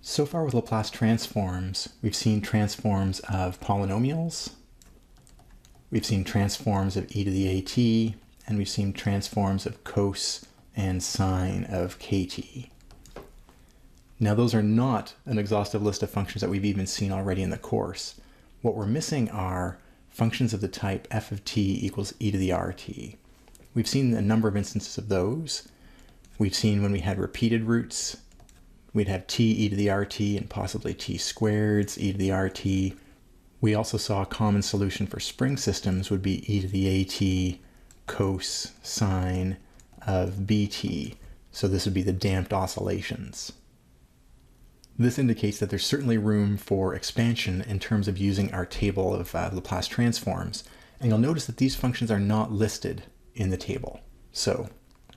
So far with Laplace transforms, we've seen transforms of polynomials, we've seen transforms of e to the at, and we've seen transforms of cos and sine of kt. Now those are not an exhaustive list of functions that we've even seen already in the course. What we're missing are functions of the type f of t equals e to the rt. We've seen a number of instances of those. We've seen when we had repeated roots, we'd have t e to the rt and possibly t squareds e to the rt. We also saw a common solution for spring systems would be e to the at cos sine of bt. So this would be the damped oscillations. This indicates that there's certainly room for expansion in terms of using our table of Laplace transforms. And you'll notice that these functions are not listed in the table. So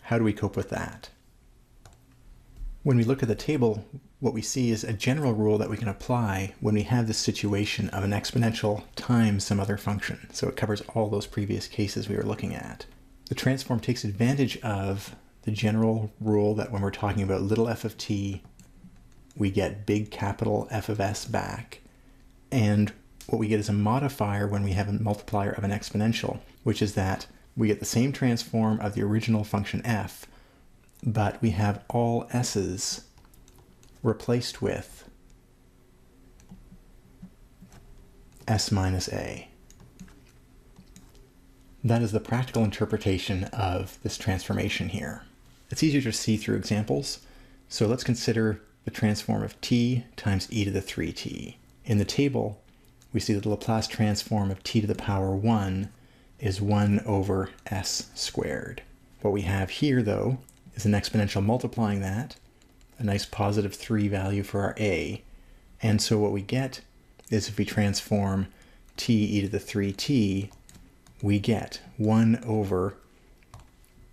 how do we cope with that? When we look at the table, what we see is a general rule that we can apply when we have this situation of an exponential times some other function. So it covers all those previous cases we were looking at. The transform takes advantage of the general rule that when we're talking about little f of t, we get big capital F of s back. And what we get is a modifier when we have a multiplier of an exponential, which is that we get the same transform of the original function f, but we have all s's replaced with s minus a. That is the practical interpretation of this transformation here. It's easier to see through examples, so let's consider the transform of t times e to the 3t. In the table, we see that the Laplace transform of t to the power 1 is 1 over s squared. What we have here, though, is an exponential multiplying that, a nice positive 3 value for our a. And so what we get is if we transform t e to the 3t, we get 1 over,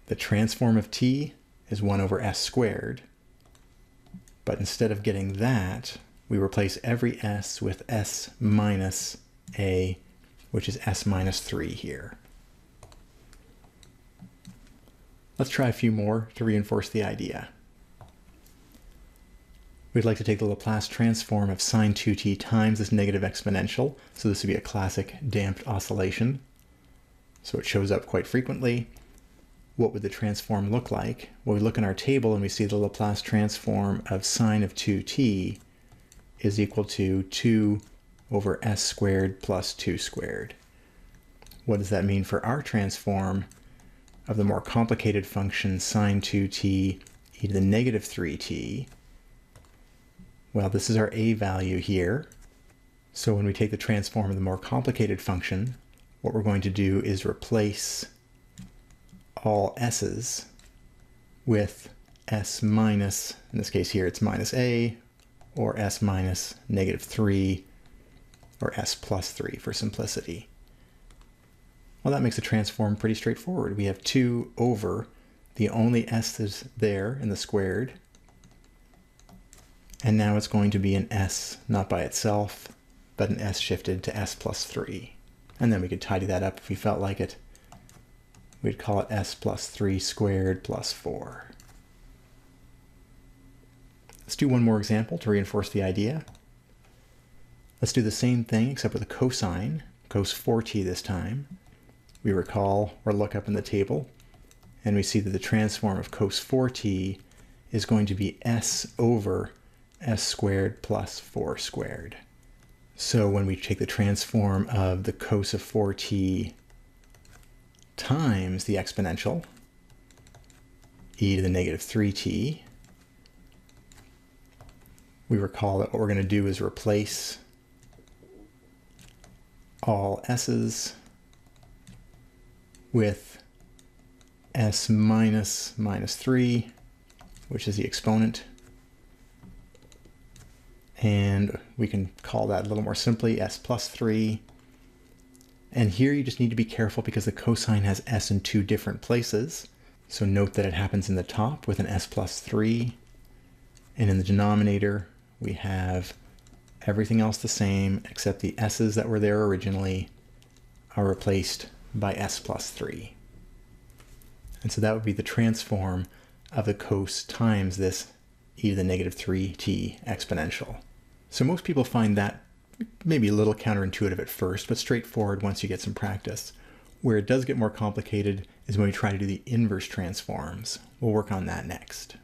the transform of t is 1 over s squared. But instead of getting that, we replace every s with s minus a, which is s minus 3 here. Let's try a few more to reinforce the idea. We'd like to take the Laplace transform of sine 2t times this negative exponential. So this would be a classic damped oscillation. So it shows up quite frequently. What would the transform look like? Well, we look in our table and we see the Laplace transform of sine of 2t is equal to 2 over s squared plus 2 squared. What does that mean for our transform of the more complicated function sine 2t e to the negative 3t? Well, this is our a value here. So when we take the transform of the more complicated function, what we're going to do is replace all s's with s minus, in this case here it's minus a, or s minus negative 3, or s plus 3 for simplicity. Well, that makes the transform pretty straightforward. We have 2 over the only s that's there in the squared, and now it's going to be an s not by itself, but an s shifted to s plus 3. And then we could tidy that up if we felt like it. We'd call it s plus 3 squared plus 4. Let's do one more example to reinforce the idea. Let's do the same thing except with a cosine, cos 4t this time. We recall or look up in the table and we see that the transform of cos 4t is going to be s over s squared plus 4 squared. So when we take the transform of the cos of 4t times the exponential, e to the negative 3t, we recall that what we're going to do is replace all s's with s minus minus 3, which is the exponent. And we can call that a little more simply s plus 3. And here you just need to be careful because the cosine has s in 2 different places. So note that it happens in the top with an s plus 3. And in the denominator, we have everything else the same except the s's that were there originally are replaced by s plus 3. And so that would be the transform of the cos times this e to the negative 3t exponential. So most people find that maybe a little counterintuitive at first, but straightforward once you get some practice. Where it does get more complicated is when we try to do the inverse transforms. We'll work on that next.